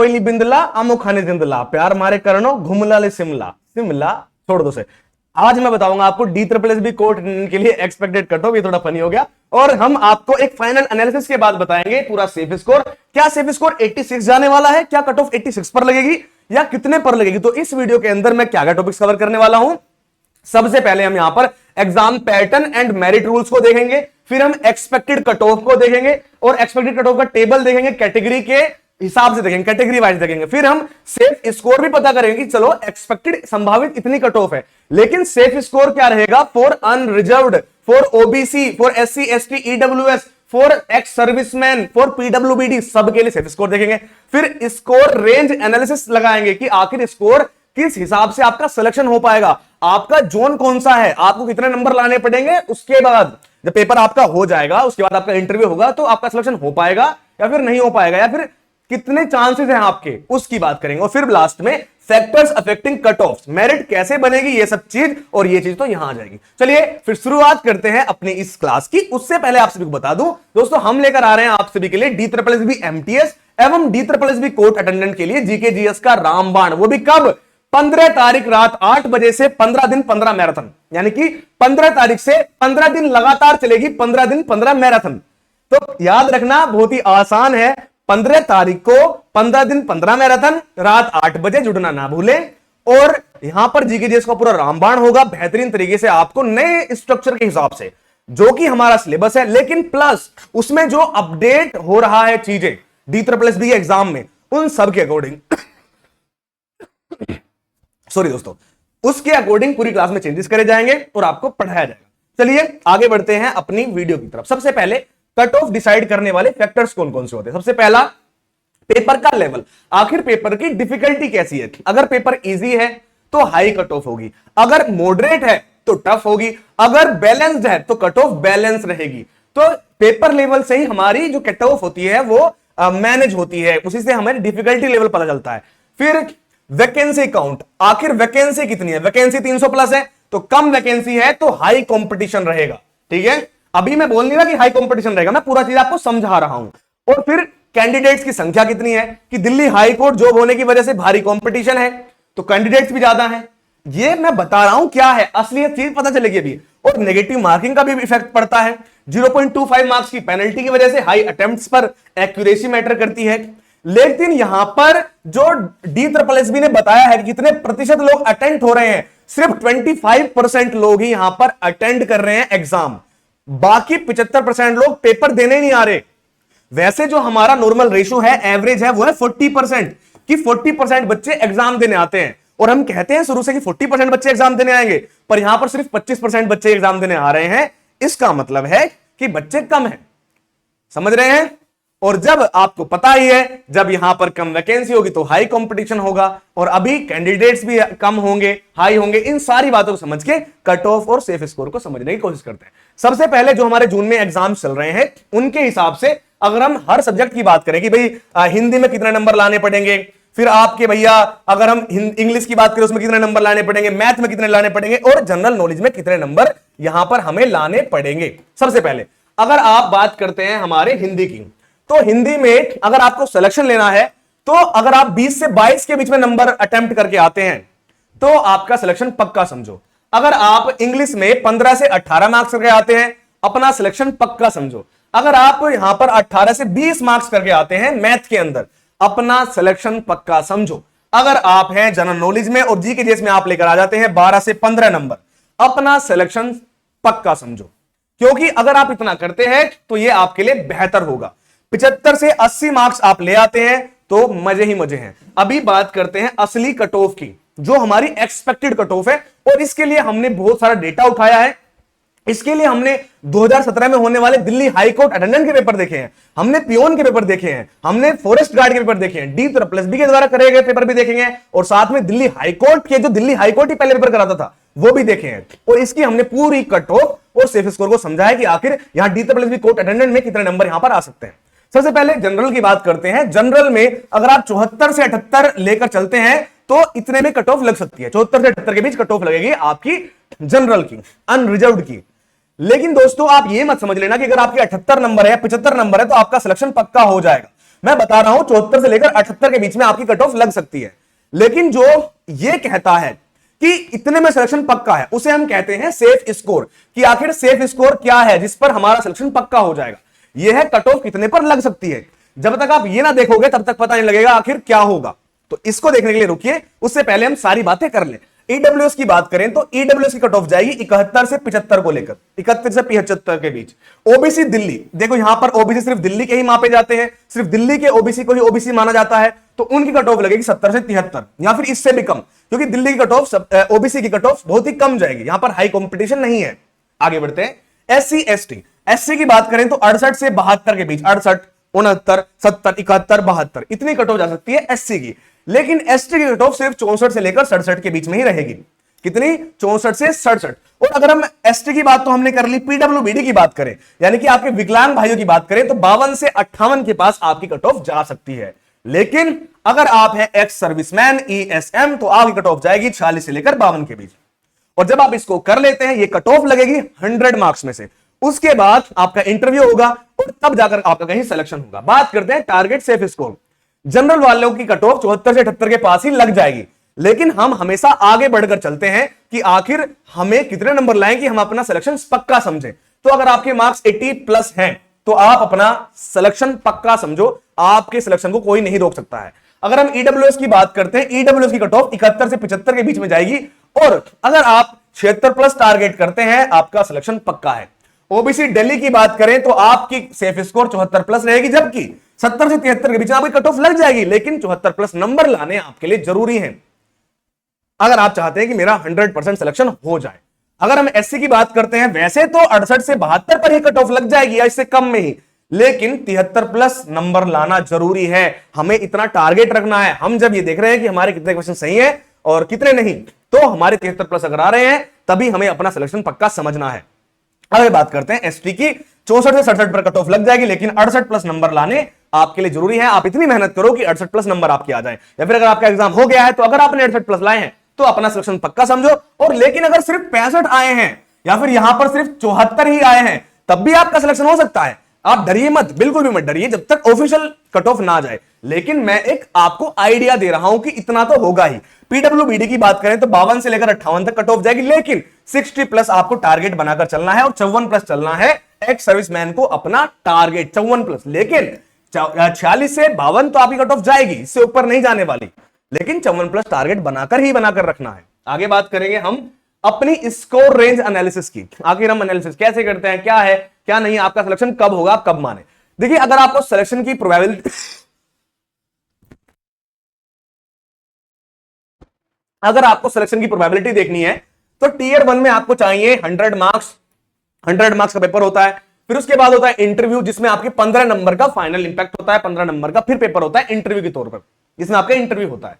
कोई नहीं बिंदला आमो खाने जिंदला, प्यार मारे करनो घुमला ले शिमला, शिमला छोड़ दो से। आज मैं बताऊंगा आपको D triple S B court के लिए एक्सपेक्टेड कट ऑफ। ये थोड़ा फनी हो गया। और हम आपको एक फाइनल एनालिसिस के बाद बताएंगे पूरा सेफ स्कोर। क्या सेफ स्कोर 86 जाने वाला है, क्या कट ऑफ 86 पर लगेगी या कितने पर लगेगी। तो इस वीडियो के अंदर मैं क्या क्या टॉपिक्स कवर करने वाला हूं। सबसे पहले हम यहां पर exam pattern and merit rules को देखेंगे, फिर हम एक्सपेक्टेड कट ऑफ को देखेंगे और एक्सपेक्टेड कट ऑफ का टेबल देखेंगे, कैटेगरी के हिसाब से देखेंगे, कैटेगरी वाइज देखेंगे। फिर हम सेफ स्कोर भी पता करेंगे कि चलो एक्सपेक्टेड संभावित इतनी कट ऑफ है, लेकिन सेफ स्कोर क्या रहेगा for unreserved, for OBC, for SC ST EWS, for ex serviceman, for PWBD, सबके लिए सेफ स्कोर देखेंगे। फिर स्कोर रेंज एनालिसिस लगाएंगे कि आखिर स्कोर किस हिसाब से आपका सिलेक्शन हो पाएगा, आपका जोन कौन सा है, आपको कितने नंबर लाने पड़ेंगे। उसके बाद जब पेपर आपका हो जाएगा, उसके बाद आपका इंटरव्यू होगा, तो आपका सिलेक्शन हो पाएगा या फिर नहीं हो पाएगा, या फिर कितने चांसेस हैं आपके, उसकी बात करेंगे। और फिर लास्ट में factors affecting cut off, merit कैसे बनेगी, ये सब चीज और ये चीज तो यहां आ जाएगी। चलिए फिर शुरुआत करते हैं अपनी इस क्लास की। उससे पहले आप सभी को बता दूं दोस्तों, हम लेकर आ रहे हैं आप सभी के लिए D triple S B MTS एवं D triple S B court attendant के लिए जीके जीएस का रामबाण। वो भी कब, 15 तारीख रात 8 बजे से 15 दिन 15 मैराथन, यानी कि 15 तारीख से 15 दिन लगातार चलेगी, 15 दिन 15 मैराथन। तो याद रखना बहुत ही आसान है, 15 तारीख को 15 दिन 15 मैराथन, रात 8 बजे जुड़ना ना भूलें। और यहां पर जीके जीएस का पूरा रामबाण होगा बेहतरीन तरीके से, आपको नए स्ट्रक्चर के हिसाब से, जो कि हमारा सिलेबस है, लेकिन प्लस उसमें जो अपडेट हो रहा है चीजें D triple S B exam में, उन सब के अकॉर्डिंग सॉरी दोस्तों, उसके अकॉर्डिंग पूरी क्लास में चेंजेस करे जाएंगे और आपको पढ़ाया जाएगा। चलिए आगे बढ़ते हैं अपनी वीडियो की तरफ। सबसे पहले कट ऑफ डिसाइड करने वाले फैक्टर्स कौन कौन से होते हैं। सबसे पहला पेपर का लेवल, आखिर पेपर की डिफिकल्टी कैसी है। अगर पेपर इजी है तो हाई कट ऑफ होगी, अगर मॉडरेट है तो टफ होगी, अगर बैलेंस्ड है तो कट ऑफ बैलेंस रहेगी। तो पेपर लेवल से ही हमारी जो कट ऑफ होती है वो मैनेज होती है, उसी से हमारी डिफिकल्टी लेवल पता चलता है। फिर वैकेंसी काउंट, आखिर वैकेंसी कितनी है। वैकेंसी 300 प्लस है तो कम वैकेंसी है तो हाई कंपटीशन रहेगा, ठीक है। अभी मैं बोल नहीं रहा कि हाई कंपटीशन रहेगा, मैं पूरा चीज आपको समझा रहा हूं। और फिर कैंडिडेट्स की संख्या कितनी है, कि दिल्ली हाई कोर्ट जॉब होने की वजह से भारी कंपटीशन है तो कैंडिडेट्स भी ज्यादा हैं। ये मैं बता रहा हूं क्या है, असलियत चीज पता चलेगी अभी। और नेगेटिव मार्किंग का भी इफेक्ट पड़ता है, 0.25 मार्क्स की पेनल्टी की वजह से हाई अटेम्प्ट्स पर एक्यूरेसी मैटर करती है। लेकिन यहां पर जो डी ट्रिपल एस बी ने बताया है कि कितने प्रतिशत लोग अटेंड हो रहे हैं, सिर्फ 25% लोग ही यहां पर अटेंड कर रहे हैं एग्जाम, बाकी 75% लोग पेपर देने नहीं आ रहे। वैसे जो हमारा नॉर्मल रेशियो है, एवरेज है, वो है 40%, कि 40% बच्चे एग्जाम देने आते हैं। और हम कहते हैं शुरू से कि 40% बच्चे एग्जाम देने आएंगे, पर यहां पर सिर्फ 25% बच्चे एग्जाम देने आ रहे हैं। इसका मतलब है कि बच्चे कम हैं, समझ रहे हैं। और जब आपको पता ही है, जब यहां पर कम वैकेंसी होगी तो हाई कंपटीशन होगा, और अभी कैंडिडेट्स भी कम होंगे, हाई होंगे। इन सारी बातों को समझ के कट ऑफ और सेफ स्कोर को समझने की कोशिश करते हैं। सबसे पहले जो हमारे जून में एग्जाम चल रहे हैं, उनके हिसाब से अगर हम हर सब्जेक्ट की बात करें कि भाई हिंदी में कितने नंबर लाने पड़ेंगे, फिर आपके भैया अगर हम इंग्लिश की बात करें उसमें कितने नंबर लाने पड़ेंगे, मैथ में कितने लाने पड़ेंगे, और जनरल नॉलेज में कितने नंबर यहां पर हमें लाने पड़ेंगे। सबसे पहले अगर आप बात करते हैं हमारे हिंदी की, तो हिंदी में अगर आपको सिलेक्शन लेना है, तो अगर आप 20 से 22 के बीच में नंबर अटेम्प्ट करके आते हैं तो आपका सिलेक्शन पक्का समझो। अगर आप इंग्लिश में 15 से 18 मार्क्स करके आते हैं, अपना सिलेक्शन पक्का समझो। अगर आप यहां पर 18 से 20 मार्क्स करके आते हैं मैथ के अंदर, अपना सिलेक्शन पक्का समझो। अगर आप हैं जनरल नॉलेज में और जीके जीएस में आप लेकर आ जाते हैं 12 से 15 नंबर, अपना सिलेक्शन पक्का समझो, क्योंकि अगर आप इतना करते हैं तो यह आपके लिए बेहतर होगा। 75 से 80 मार्क्स आप ले आते हैं तो मजे ही मजे हैं। अभी बात करते हैं असली कट ऑफ की, जो हमारी एक्सपेक्टेड कट ऑफ है, और इसके लिए हमने बहुत सारा डेटा उठाया है। इसके लिए हमने 2017 में होने वाले दिल्ली हाई कोर्ट अटेंडेंट के पेपर देखे हैं, हमने पियोन के पेपर देखे हैं, हमने फॉरेस्ट गार्ड के पेपर देखे हैं, डी ट्रिपल एस बी के द्वारा करे गए पेपर भी देखेंगे, और साथ में दिल्ली हाई कोर्ट के, जो दिल्ली हाई कोर्ट ही पहले पेपर कराता था, वो भी देखे हैं। और इसकी हमने पूरी कट ऑफ और सेफ स्कोर को समझा है कि आखिर यहां D triple S B court attendant में कितने नंबर यहां पर आ सकते हैं। सबसे पहले जनरल की बात करते हैं। जनरल में अगर आप 74 से 78 लेकर चलते हैं तो इतने में कट ऑफ लग सकती है, 74 से 78 के बीच कट ऑफ लगेगी आपकी जनरल की, अनरिजर्व्ड की। लेकिन दोस्तों आप ये मत समझ लेना कि अगर आपके 78 नंबर है, 75 नंबर है तो आपका सिलेक्शन पक्का हो जाएगा। मैं बता रहा हूं 74 से लेकर 78 के बीच में आपकी कट ऑफ लग सकती है। लेकिन जो ये कहता है कि इतने में सिलेक्शन पक्का है, उसे हम कहते हैं सेफ स्कोर, कि आखिर सेफ स्कोर क्या है जिस पर हमारा सिलेक्शन पक्का हो जाएगा। यह है कट ऑफ कितने पर लग सकती है। जब तक आप ये ना देखोगे तब तक पता नहीं लगेगा आखिर क्या होगा। तो इसको देखने के लिए रुकिए, उससे पहले हम सारी बातें कर लें। ईडब्ल्यूएस की बात करें तो ईडब्ल्यूएस की कट ऑफ जाएगी 71 से 75 को लेकर, 71 से 75 के बीच। ओबीसी दिल्ली, देखो यहां पर ओबीसी सिर्फ दिल्ली के ही मापे जाते हैं, सिर्फ दिल्ली के ओबीसी को ही ओबीसी माना जाता है, तो उनकी कट ऑफ लगेगी 70 से 73 या फिर इससे भी कम, क्योंकि दिल्ली की कट ऑफ ओबीसी की कट ऑफ बहुत ही कम जाएगी, यहां पर हाई कॉम्पिटिशन नहीं है। आगे बढ़ते हैं। एससी एसटी, एससी की बात करें तो 68 से 72 के बीच, 68, 69, 70, 71, 72 इतनी कट ऑफ जा सकती है एससी की। लेकिन एसटी की कट ऑफ सिर्फ 64 से लेकर 67 के बीच में ही रहेगी। कितनी? 64 से 67। और अगर हम एसटी की बात तो हमने कर ली, पीडब्ल्यूबीडी की बात करें यानी कि आपके विकलांग भाइयों की बात करें तो 52 से 58 के पास आपकी कट ऑफ जा सकती है। लेकिन अगर आप है एक्स सर्विसमैन ईएसएम तो आपकी कट ऑफ जाएगी 46 से लेकर 52 के बीच। और जब आप इसको कर लेते हैं, ये कट ऑफ लगेगी 100 मार्क्स में से, उसके बाद आपका इंटरव्यू होगा और तब जाकर आपका कहीं सिलेक्शन होगा। बात करते हैं टारगेट सेफ स्कोर। जनरल वालों की कट ऑफ 74 से 78 के पास ही लग जाएगी, लेकिन हम हमेशा आगे बढ़कर चलते हैं कि आखिर हमें कितने नंबर लाएं कि हम अपना सिलेक्शन पक्का समझें। तो अगर आपके मार्क्स 80 प्लस हैं तो आप अपना सिलेक्शन पक्का समझो, आपके सिलेक्शन को कोई नहीं रोक सकता है। अगर हम ईडब्ल्यूएस की बात करते हैं, ईडब्ल्यूएस की कट ऑफ 71 से 75 के बीच में जाएगी, और अगर आप 76 प्लस टारगेट करते हैं आपका सिलेक्शन पक्का है। ओबीसी दिल्ली की बात करें तो आपकी सेफ स्कोर 74 प्लस रहेगी, जबकि 70 से 73 के बीच आपकी कट ऑफ लग जाएगी, लेकिन 74 प्लस नंबर लाने आपके लिए जरूरी है अगर आप चाहते हैं कि मेरा 100% सिलेक्शन हो जाए। अगर हम एससी की बात करते हैं, वैसे तो 68 से 72 पर ही कट ऑफ लग जाएगी या इससे कम में ही, लेकिन 73 प्लस नंबर लाना जरूरी है। हमें इतना टारगेट रखना है। हम जब ये देख रहे हैं कि हमारे कितने क्वेश्चन सही है और कितने नहीं, तो हमारे 73 प्लस अगर आ रहे हैं तभी हमें अपना सिलेक्शन पक्का समझना है। अगर बात करते हैं एसटी की, 64 से 67 पर कट ऑफ लग जाएगी, लेकिन 68 प्लस नंबर लाने आपके लिए जरूरी है। आप इतनी मेहनत करो कि 68 प्लस नंबर आपके आ जाए, या फिर अगर आपका एग्जाम हो गया है तो अगर आपने 68 प्लस लाए हैं तो अपना सिलेक्शन पक्का समझो। और लेकिन अगर सिर्फ 65 आए हैं या फिर यहां पर सिर्फ 74 ही आए हैं, तब भी आपका सिलेक्शन हो सकता है। आप डरिए मत, बिल्कुल भी मत डरिए जब तक ऑफिशियल कट ऑफ ना जाए। लेकिन मैं एक आपको आइडिया दे रहा हूं कि इतना तो होगा ही। पीडब्ल्यूबीडी की बात करें तो 52 से लेकर 58 तक कट ऑफ जाएगी, लेकिन 60 प्लस आपको टारगेट बनाकर चलना है और 54 प्लस चलना है एक्स सर्विसमैन को अपना टारगेट 54 प्लस। लेकिन 46 से 52 तो आपकी कट ऑफ जाएगी, इससे ऊपर नहीं जाने वाली, लेकिन 54 प्लस टारगेट बनाकर रखना है। आगे बात करेंगे हम अपनी स्कोर रेंज एनालिसिस की। आखिर हम एनालिसिस कैसे करते हैं, क्या है क्या नहीं, आपका सिलेक्शन कब होगा कब माने। देखिए, अगर आपको सिलेक्शन की प्रोबेबिलिटी अगर आपको सिलेक्शन की प्रोबेबिलिटी देखनी है तो टीयर 1 में आपको चाहिए 100 मार्क्स। 100 मार्क्स का पेपर होता है, फिर उसके बाद होता है इंटरव्यू जिसमें आपके 15 नंबर का फाइनल इंपैक्ट होता है, 15 नंबर का फिर पेपर होता है इंटरव्यू के तौर पर, जिसमें आपका इंटरव्यू होता है।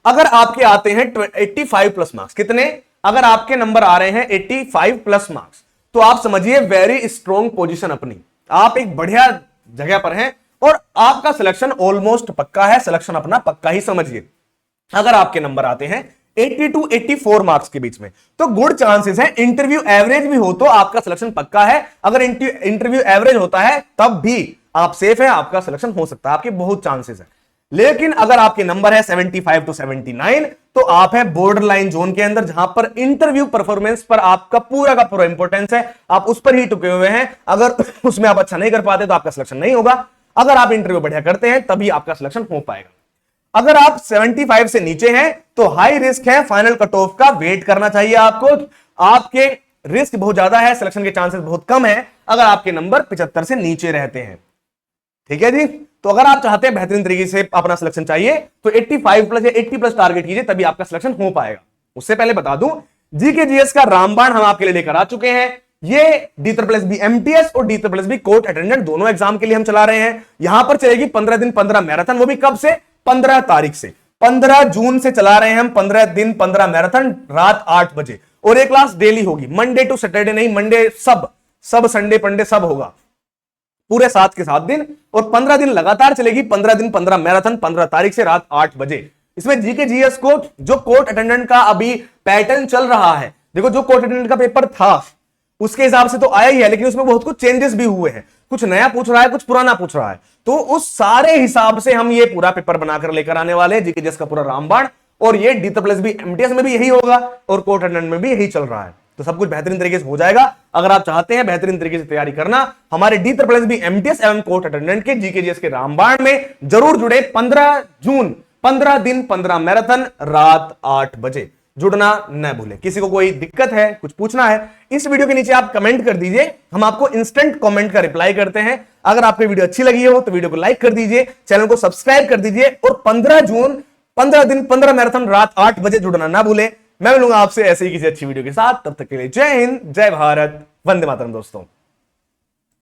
अगर आपके आते हैं 85 प्लस मार्क्स, कितने? अगर आपके नंबर आ रहे हैं 85 प्लस मार्क्स, तो आप समझिए वेरी स्ट्रॉन्ग पोजीशन अपनी, आप एक बढ़िया जगह पर हैं और आपका सिलेक्शन ऑलमोस्ट पक्का है। सिलेक्शन अपना पक्का ही समझिए। अगर आपके नंबर आते हैं 80 टू 84 मार्क्स के बीच में, तो गुड चांसेस है इंटरव्यू एवरेज भी हो तो आपका सिलेक्शन पक्का है। अगर इंटरव्यू एवरेज होता है तब भी आप सेफ है, आपका सिलेक्शन हो सकता है, आपके बहुत चांसेस है। लेकिन अगर आपके नंबर है 75 टू 79 तो आप है बॉर्डर लाइन जोन के अंदर, जहां पर इंटरव्यू परफॉर्मेंस पर आपका पूरा का पूरा इंपॉर्टेंस है, आप उस पर ही टुके हुए हैं। अगर उसमें आप अच्छा नहीं कर पाते तो आपका सिलेक्शन नहीं होगा। अगर आप इंटरव्यू बढ़िया करते हैं तभी आपका सिलेक्शन हो पाएगा। अगर आप 75 से नीचे हैं तो हाई रिस्क है, फाइनल कट ऑफ का वेट करना चाहिए आपको। आपके रिस्क बहुत ज्यादा है, सिलेक्शन के चांसेस बहुत कम है अगर आपके नंबर 75 से नीचे रहते हैं। ठीक है जी। तो अगर आप चाहते हैं बेहतरीन तरीके से अपना सिलेक्शन चाहिए तो 85 प्लस या 80 प्लस टारगेट कीजिए, तभी आपका सिलेक्शन हो पाएगा। उससे पहले बता दूं, जीके जीएस का रामबाण हम आपके लिए लेकर आ चुके हैं। ये D++ एमटीएस और D++ कोर्ट अटेंडेंट दोनों एग्जाम के लिए हम चला रहे हैं। यहां पर चलेगी 15 दिन 15 मैराथन, वो भी कब से? 15 तारीख से, 15 जून से चला रहे हैं हम। 15 दिन 15 मैराथन, रात 8 बजे, और एक क्लास डेली होगी, मंडे टू सैटरडे नहीं, मंडे सब संडे पंडे सब होगा, पूरे 7 के 7 दिन, और 15 दिन लगातार चलेगी। 15 दिन 15 मैराथन, 15 तारीख से रात 8 बजे। इसमें जीके जीएस को जो कोर्ट अटेंडेंट का अभी पैटर्न चल रहा है, देखो जो कोर्ट अटेंडेंट का पेपर था उसके हिसाब से तो आया ही है, लेकिन उसमें बहुत कुछ चेंजेस भी हुए हैं, कुछ नया पूछ रहा है, कुछ पुराना पूछ रहा है। तो उस सारे हिसाब से हम ये पूरा पेपर बनाकर लेकर आने वाले हैं, जीके जीएस का पूरा रामबाण। और ये D++ भी एमटीएस में भी यही होगा और कोर्ट अटेंडेंट में भी यही चल रहा है। तो सब कुछ बेहतरीन तरीके से हो जाएगा। अगर आप चाहते हैं बेहतरीन तरीके से तैयारी करना, हमारे D++ भी एमटीएस एवं कोर्ट अटेंडेंट के जीके जीएस के रामबाण में जरूर जुड़े। 15 जून, 15 दिन 15 मैराथन, रात 8 बजे जुड़ना न भूलें। किसी को कोई दिक्कत है, कुछ पूछना है, इस वीडियो के नीचे आप कमेंट कर दीजिए, हम आपको इंस्टेंट कमेंट का रिप्लाई करते हैं। अगर आपको वीडियो अच्छी लगी हो तो वीडियो को लाइक कर दीजिए, चैनल को सब्सक्राइब कर दीजिए और 15 जून 15 दिन 15 मैराथन, रात 8 बजे जुड़ना ना भूलें। मैं मिलूंगा आपसे ऐसे ही किसी अच्छी वीडियो के साथ। तब तक के लिए जय हिंद, जय भारत, वंदे मातरम दोस्तों।